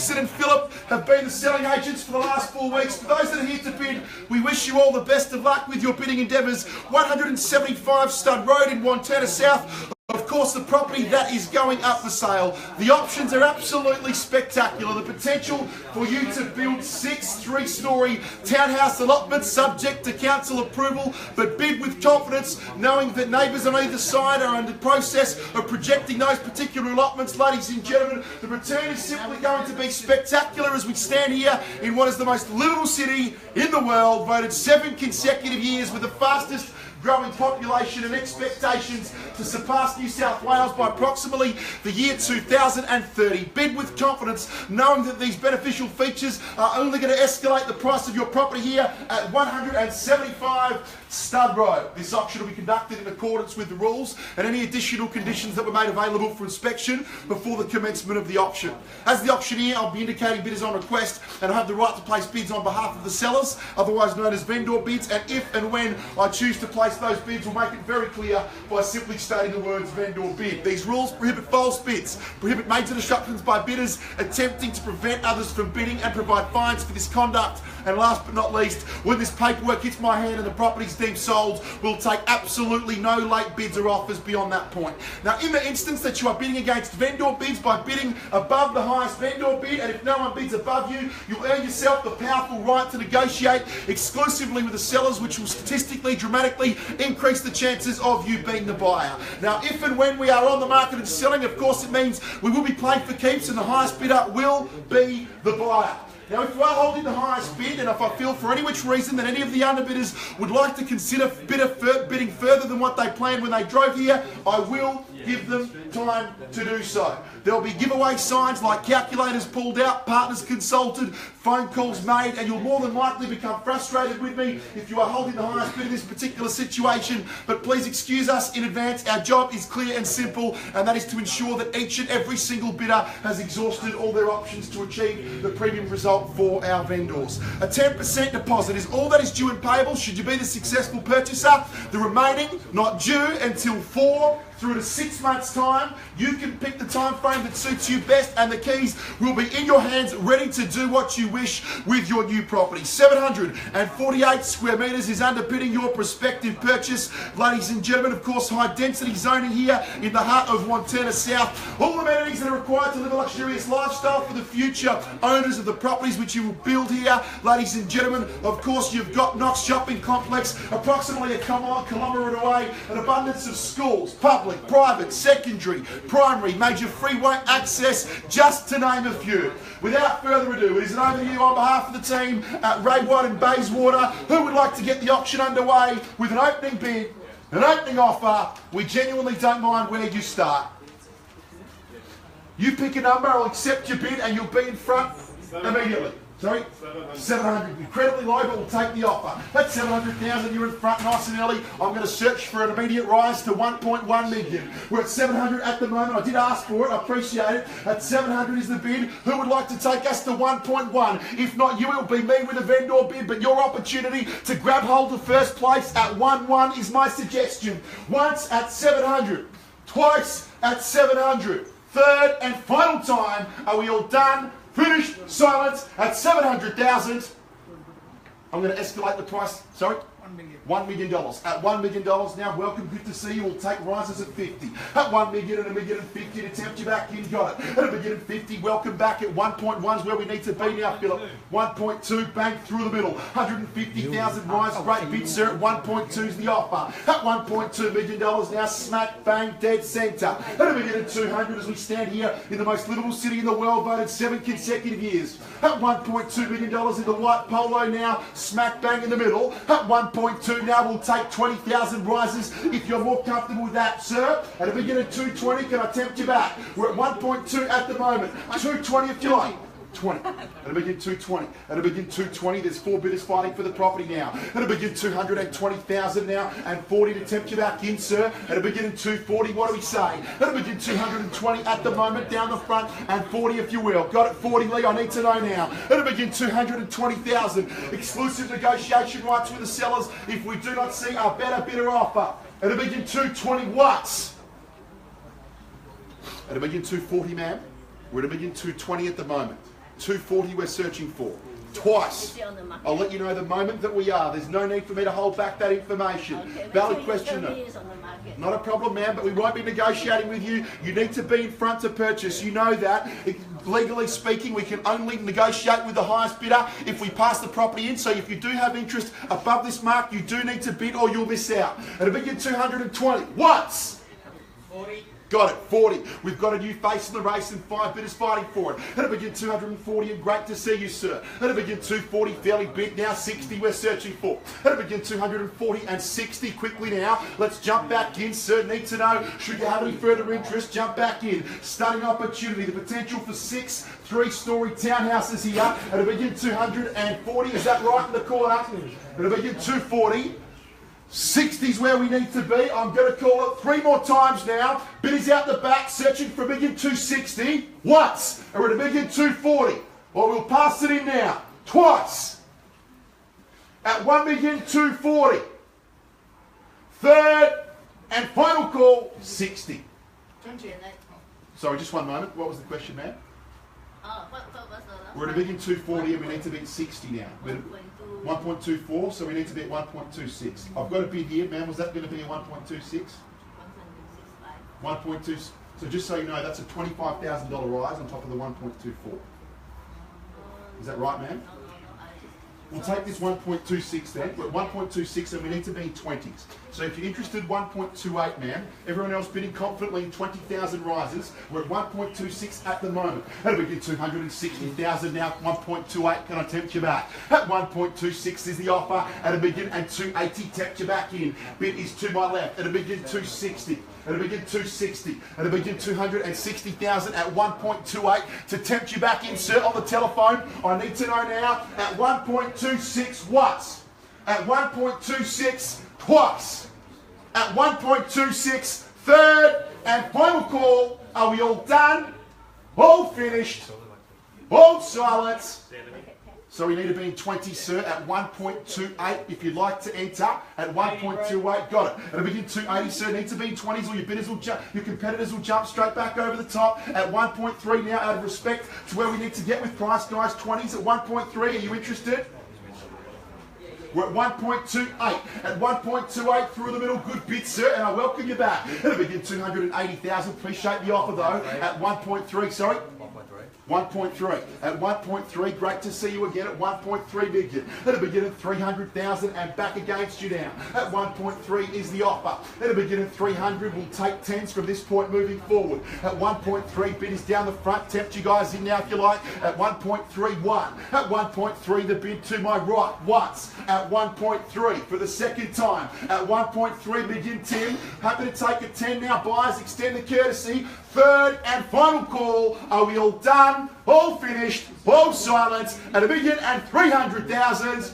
Dixon and Phillip have been the selling agents for the last 4 weeks. For those that are here to bid, we wish you all the best of luck with your bidding endeavours. 175 Stud Road in Wantirna South. Of course, the property that is going up for sale. The options are absolutely spectacular. The potential for you to build 6 3-storey townhouse allotments subject to council approval, but bid with confidence, knowing that neighbours on either side are in the process of projecting those particular allotments. Ladies and gentlemen, the return is simply going to be spectacular as we stand here in what is the most livable city in the world, voted 7 consecutive years with the fastest growing population and expectations to surpass New South Wales by approximately the year 2030. Bid with confidence, knowing that these beneficial features are only going to escalate the price of your property here at 175 Stud Road. This auction will be conducted in accordance with the rules and any additional conditions that were made available for inspection before the commencement of the auction. As the auctioneer, I'll be indicating bidders on request, and I have the right to place bids on behalf of the sellers, otherwise known as vendor bids, and if and when I choose to place those bids, will make it very clear by simply stating the words vendor bid. These rules prohibit false bids, prohibit major disruptions by bidders attempting to prevent others from bidding, and provide fines for this conduct. And last but not least, when this paperwork hits my hand and the property is deemed sold, we'll take absolutely no late bids or offers beyond that point. Now, in the instance that you are bidding against vendor bids by bidding above the highest vendor bid, and if no one bids above you, you'll earn yourself the powerful right to negotiate exclusively with the sellers, which will statistically dramatically increase the chances of you being the buyer. Now, if and when we are on the market and selling, of course, it means we will be playing for keeps and the highest bidder will be the buyer. Now, if you are holding the highest bid, and if I feel for any which reason that any of the underbidders would like to consider bidding further than what they planned when they drove here, I will give them time to do so. There will be giveaway signs like calculators pulled out, partners consulted, phone calls made, and you'll more than likely become frustrated with me if you are holding the highest bid in this particular situation. But please excuse us in advance. Our job is clear and simple, and that is to ensure that each and every single bidder has exhausted all their options to achieve the premium result for our vendors. A 10% deposit is all that is due and payable should you be the successful purchaser. The remaining, not due until 4 through to 6 months' time. You can pick the time frame that suits you best, and the keys will be in your hands, ready to do what you wish with your new property. 748 square metres is underpinning your prospective purchase. Ladies and gentlemen, of course, high density zoning here in the heart of Wantirna South. All amenities that are required to live a luxurious lifestyle for the future owners of the properties which you will build here. Ladies and gentlemen, of course, you've got Knox Shopping Complex, approximately a kilometre away, an abundance of schools, public, private, secondary, primary, major freeway access, just to name a few. Without further ado, it is an overview on behalf of the team at Ray White and Bayswater, who would like to get the auction underway with an opening bid, an opening offer. We genuinely don't mind where you start. You pick a number, I'll accept your bid, and you'll be in front immediately. Sorry? 700. Incredibly low, but we'll take the offer. That's 700,000. You're in front nice and early. I'm going to search for an immediate rise to 1.1 million. We're at 700 at the moment. I did ask for it. I appreciate it. At 700 is the bid. Who would like to take us to 1.1? If not you, it'll be me with a vendor bid, but your opportunity to grab hold of first place at 1.1 is my suggestion. Once at 700. Twice at 700. Third and final time. Are we all done? Finished, silence at 700,000. I'm going to escalate the price. Sorry? $1 million. At $1 million now, welcome, good to see you. We'll take rises at 50. At 1 million and $1 million and 50 to tempt you back in, got it. At $1 million and 50, welcome back at 1.1 is where we need to be now, Philip. 1.2, bang through the middle. 150,000 rise, great bid, sir. At 1.2 is the offer. At $1.2 million now, smack bang dead centre. At $1 million and 200 as we stand here in the most livable city in the world, voted 7 consecutive years. At $1.2 million in the white polo now, smack bang in the middle. At 1.2 now, we'll take 20,000 rises if you're more comfortable with that, sir. At $1 million and 220, can I tempt you back? We're at 1.2 at the moment. 220 if you like. 20. At $1 million 220. At $1 million 220, there's 4 bidders fighting for the property now. At $1 million 220,000 now, and 40 to tempt you back in, sir. At $1 million 240, what do we say? At $1 million 220 at the moment, down the front, and 40 if you will. Got it, 40, Lee, I need to know now. At $1 million 220,000, exclusive negotiation rights with the sellers if we do not see a better bidder offer. At $1 million 220 what? At $1 million 240, ma'am. We're at $1 million 220 at the moment. 240 we're searching for. Twice. I'll let you know the moment that we are. There's no need for me to hold back that information. Okay, Valid question. Not a problem, ma'am, but we won't be negotiating with you. You need to be in front to purchase. You know that. Legally speaking, we can only negotiate with the highest bidder if we pass the property in. So if you do have interest above this mark, you do need to bid or you'll miss out. It'll be 220. Once. 40. Got it, 40. We've got a new face in the race and 5 bidders fighting for it. It'll begin 240 and great to see you, sir. It'll begin 240, fairly bid now, 60 we're searching for. It'll begin 240 and 60 quickly now. Let's jump back in, sir. Need to know, should you have any further interest, jump back in. Stunning opportunity, the potential for 6 3-story townhouses here. It'll begin 240, is that right in the corner? It'll begin 240. 60's where we need to be. I'm going to call it 3 more times now. Bidders out the back searching for a begin 260. Once. And we're at a begin 240. Well, we'll pass it in now. Twice. At 1 begin 240. Third and final call, 60. Sorry, just one moment. What was the question, ma'am? We're at a begin 240 and we need to be at 60 now. 1.24, so we need to be at 1.26. I've got a bid here, ma'am. Was that going to be a 1.26? 1.2. So just so you know, that's a $25,000 rise on top of the 1.24. Is that right, ma'am? We'll take this 1.26 then. We're at 1.26 and we need to be in 20s. So if you're interested, 1.28, ma'am. Everyone else bidding confidently in 20,000 rises. We're at 1.26 at the moment. That'll begin 260,000 now. 1.28. Can I tempt you back? At 1.26 is the offer. At a begin and 280 tempt you back in. Bid is to my left. At a begin 260. At a begin 260. At a begin 260,000 at 1.28 to tempt you back in, sir, on the telephone. I need to know now at 1.26 once. At 1.26 twice. At 1.26 third and final call. Are we all done? All finished? All silence? So we need to be in 20, sir, at 1.28 if you'd like to enter. At 1.28, got it. At a begin 280, sir, need to be in 20s or your bidders will jump, your competitors will jump straight back over the top. At 1.3 now, out of respect to where we need to get with price, guys, 20s at 1.3. Are you interested? We're at 1.28. At 1.28 through the middle, good bid, sir, and I welcome you back. It'll begin 280,000. Appreciate the offer though. At 1.3, sorry. 1.3. At 1.3, great to see you again at 1.3 begin. At a begin at 300,000 and back against you now. At 1.3 is the offer. At a begin at 300, we'll take 10s from this point moving forward. At 1.3, bid is down the front. Tempt you guys in now if you like. At 1.31. At 1.3, the bid to my right once. At 1.3 for the second time. At 1.3, begin Tim. Happy to take a 10 now, buyers. Extend the courtesy. Third and final call. Are we all done? All finished? All silence? At a begin and 300,000.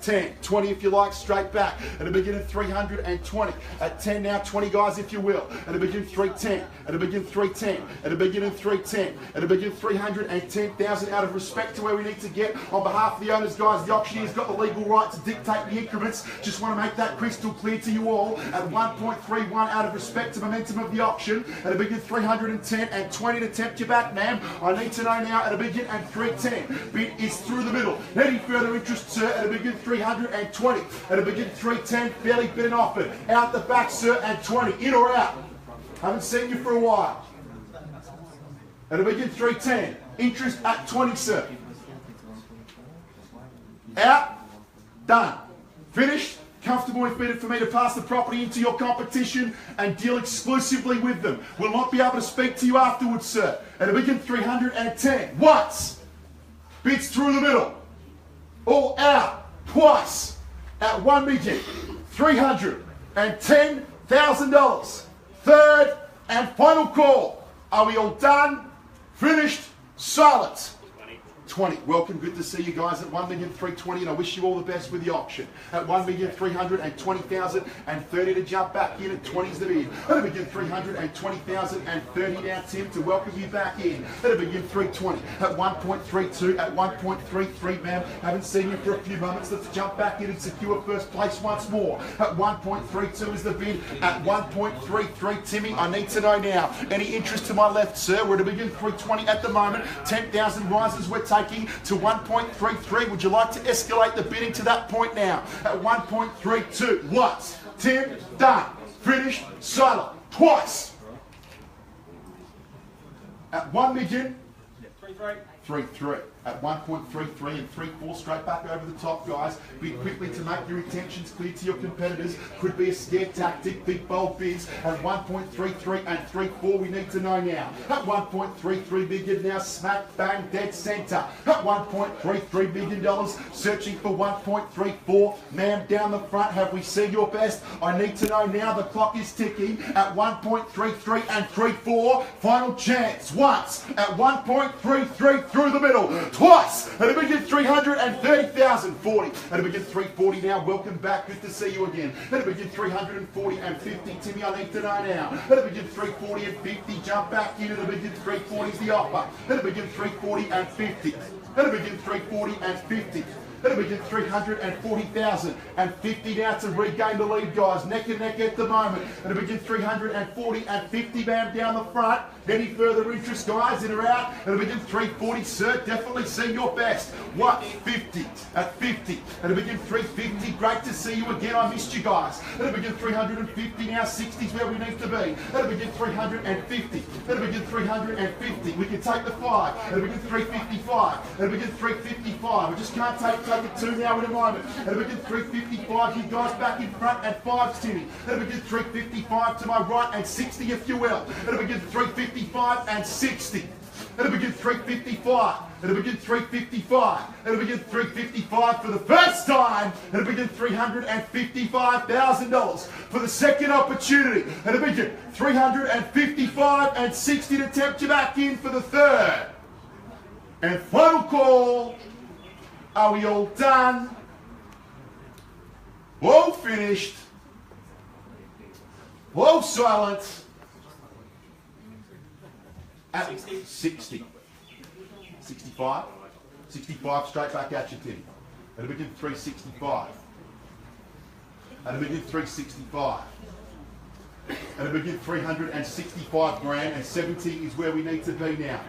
10. 20 if you like, straight back. At a begin of 320. At 10 now, 20 guys if you will. At a begin 310. At a begin 310. At a begin of 310. At a begin 310,000 out of respect to where we need to get. On behalf of the owners, guys, the auctioneer's got the legal right to dictate the increments. Just want to make that crystal clear to you all. At 1.31 out of respect to momentum of the auction. At a begin 310 and 20 to tempt you back, ma'am. I need to know now at a begin and 310. Bid is through the middle. Any further interest, sir, at a begin 320. At a begin 310, fairly bid offered. Out the back, sir, and 20. In or out? Haven't seen you for a while. At a begin 310. Interest at 20, sir. Out. Done. Finished. Comfortable if bidden for me to pass the property into your competition and deal exclusively with them. Will not be able to speak to you afterwards, sir. At a begin 310. Once. Bids through the middle. All out. Twice. At 1 begin. $310,000. Third and final call. Are we all done? Finished? Silence. 20. Welcome, good to see you guys at 1,320,000 and I wish you all the best with the auction. At 1,320,000 and 30 to jump back in at 20's the bid. At a begin 320,000 and 30 now, Tim, to welcome you back in. At a begin 320. At 1.32, at 1.33, ma'am. Haven't seen you for a few moments. Let's jump back in and secure first place once more. At 1.32 is the bid. At 1.33, Timmy, I need to know now. Any interest to my left, sir? We're at a begin 320 at the moment. 10,000 rises we're taking. making to 1.33. Would you like to escalate the bidding to that point now? At 1.32. Once. Tim, done. Finished. Silent. Twice. At 1 million. 3-3. At 1.33 and 3-4 straight back over the top, guys. Bid quickly to make your intentions clear to your competitors. Could be a scare tactic, big bold bids. At 1.33 and 3-4, we need to know now. At 1.33 million now, smack bang dead centre. At $1.33 million, searching for 1.34. Ma'am, down the front, have we seen your best? I need to know now. The clock is ticking. At 1.33 and 3-4, final chance. Once at 1.33 through the middle. Twice at $1,330,000. 40 at $1,340 now. Welcome back. Good to see you again. At $1,340 and 50. Timmy, I need to know now. At $1,340 and 50. Jump back in at $1,340 is the offer. At $1,340 and 50. At $1,340 and 50. At $1,340,000 and 50 now to regain the lead, guys. Neck and neck at the moment. At $1,340 and 50, bam, down the front. Any further interest, guys, in or out? At $1,340, sir, definitely see your best. What? 50. At 50. At $1,350, great to see you again. I missed you guys. At $1,350 now, 60 is where we need to be. At $1,350. At $1,350, we can take the 5. At $1,355. At $1,355, we just can't take it 2 now in a moment. At $1,355, you guys back in front at 5, Timmy. At $1,355 to my right and 60 if you will. At $1,355 and 60. At $1,355. At $1,355. At $1,355 for the first time. At $1,355,000 for the second opportunity. At $1,355 and 60 to tempt you back in for the third. And final call. Are we all done? All finished. All silent. At 60. 65. 65 straight back at you, Tim. At $1,365. At $1,365. At $1,365 grand and 70 is where we need to be now.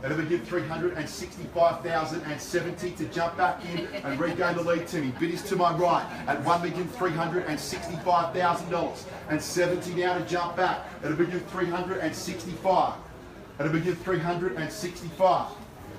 At $1,365,000 and 70 to jump back in and regain the lead, Timmy. Bid is to my right at $1,365,000 and 70 now to jump back at $1,365. At $1,365.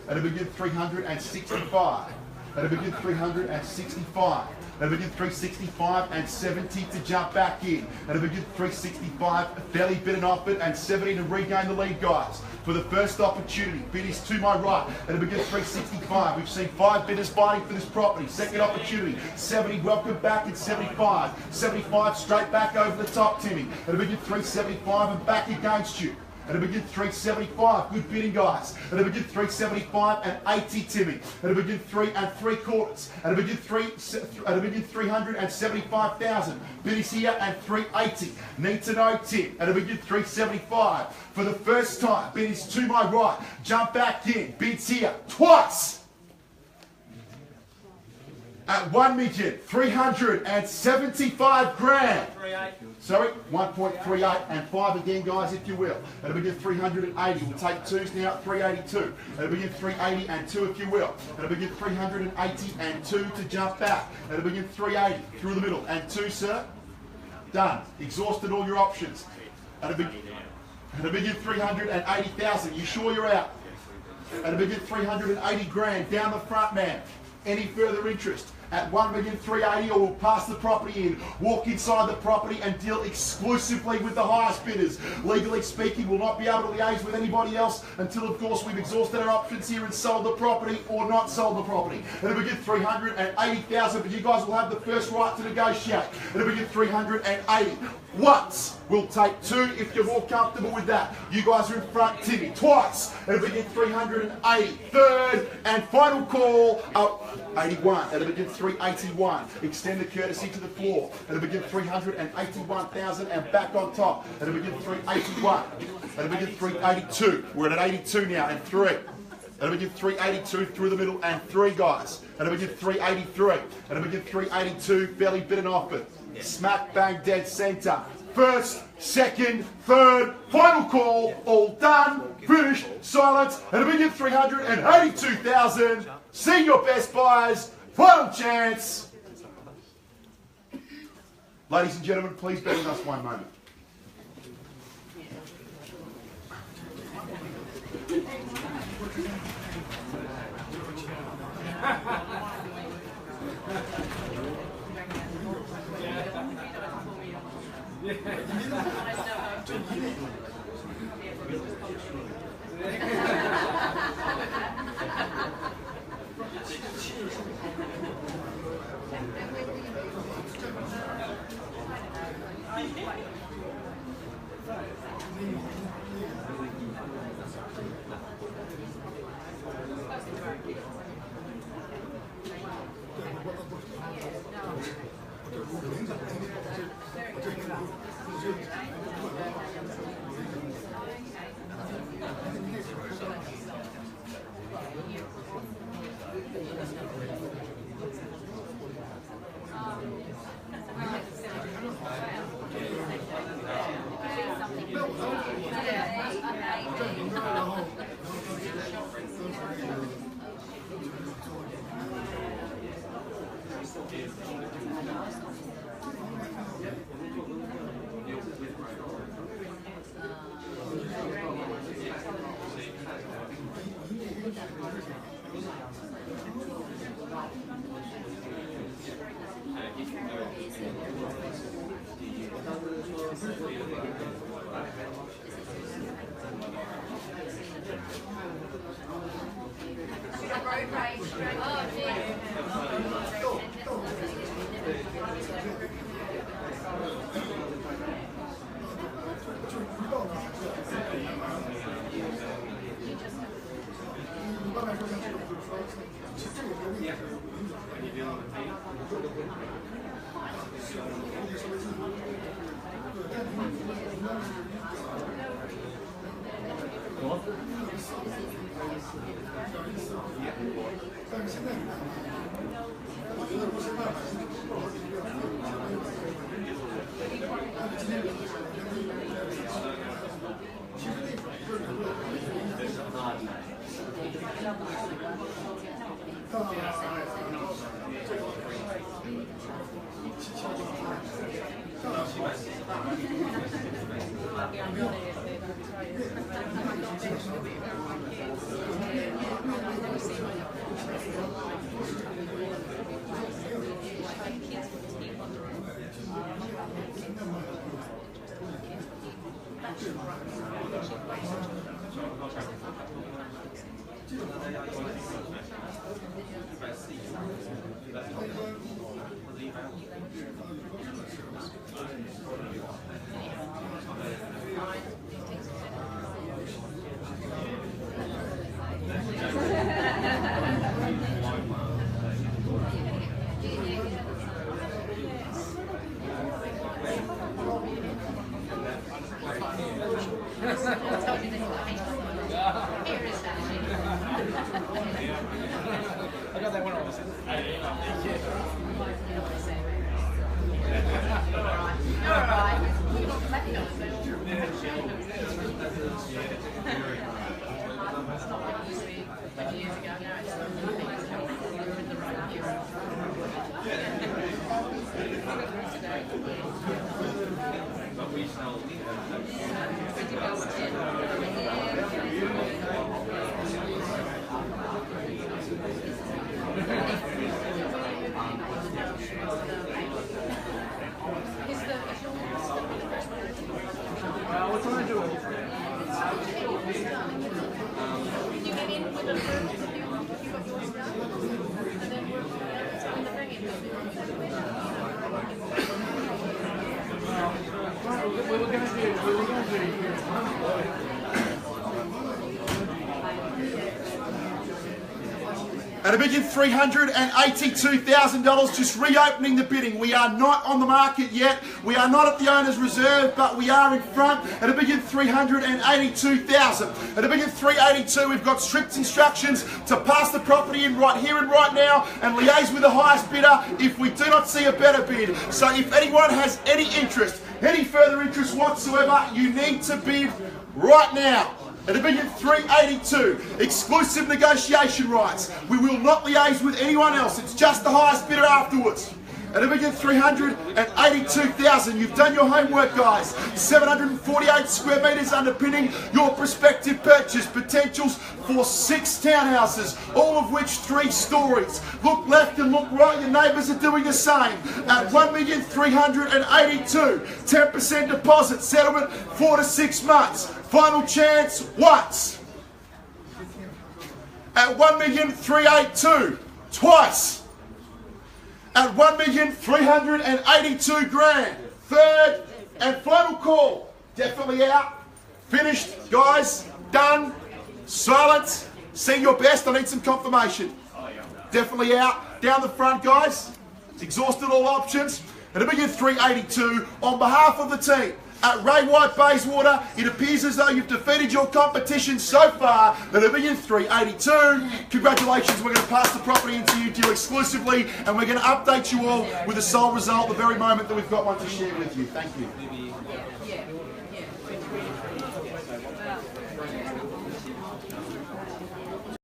At $1,365. At $1,365. At $1,365 and 70 to jump back in. At $1,365, fairly bid and offered and 70 to regain the lead, guys. For the first opportunity, bid is to my right at $1,365. We've seen 5 bidders bidding for this property. Second opportunity, 70, welcome back at 75. 75 straight back over the top, Timmy. At $1,375 and back against you. At $1,375, good bidding, guys. At $1,375 and 80, Timmy. At $1,375 and 3/4. At $1,375,000. Bid is here and 380. Need to know, Tim. At $1,375 for the first time. Bid is to my right. Jump back in. Bid's here twice. At $1,375 grand. Sorry, 1.38 and 5 again, guys, if you will. At $1,380, we'll take 2s now at 382. At $1,380 and 2, if you will. At $1,380 and 2 to jump back. At $1,380 through the middle and 2, sir. Done. Exhausted all your options. At $1,380,000, you sure you're out? At $1,380 grand down the front, man. Any further interest? At $1,380,000, or we'll pass the property in, walk inside the property and deal exclusively with the highest bidders. Legally speaking, we'll not be able to liaise with anybody else until, of course, we've exhausted our options here and sold the property or not sold the property. At $1,380,000, but you guys will have the first right to negotiate. At $1,380,000. Once, we'll take 2 if you're more comfortable with that. You guys are in front, Timmy. Twice, at $1,380,000. Third and final call, 81, at $1,381,000. Extend the courtesy to the floor, at $1,381,000 and back on top, at $1,381,000. At $1,382,000. We're at 82 now and 3. At $1,382 through the middle and 3, guys. At $1,383. At $1,382, fairly bid and offered. Smack bang dead centre. first, second, third, final call, all done, finished, silence, and a million 382,000. See your best buyers, final chance. Ladies and gentlemen, please bear with us one moment. At $1,382,000, just reopening the bidding. We are not on the market yet. We are not at the owner's reserve, but we are in front at $1,382,000. At $1,382,000, we've got strict instructions to pass the property in right here and right now and liaise with the highest bidder if we do not see a better bid. So if anyone has any interest Any further interest whatsoever, you need to bid right now. At $1,382,000, exclusive negotiation rights. We will not liaise with anyone else. It's just the highest bidder afterwards. At $1,382,000, you've done your homework, guys. 748 square metres underpinning your prospective purchase. Potentials for 6 townhouses, all of which 3 stories. Look left and look right, your neighbours are doing the same. At $1,382,000, 10% deposit, settlement 4 to 6 months. Final chance once. At $1,382,000, twice. At $1,382,000, third and final call. Definitely out. Finished, guys. Done. Silence. Sing your best. I need some confirmation. Definitely out. Down the front, guys. Exhausted all options. At $1,382,000 on behalf of the team. At Ray White Bayswater, it appears as though you've defeated your competition so far at $1,382,000. Congratulations, we're going to pass the property into you deal exclusively, and we're going to update you all with the sole result the very moment that we've got one to share with you. Thank you.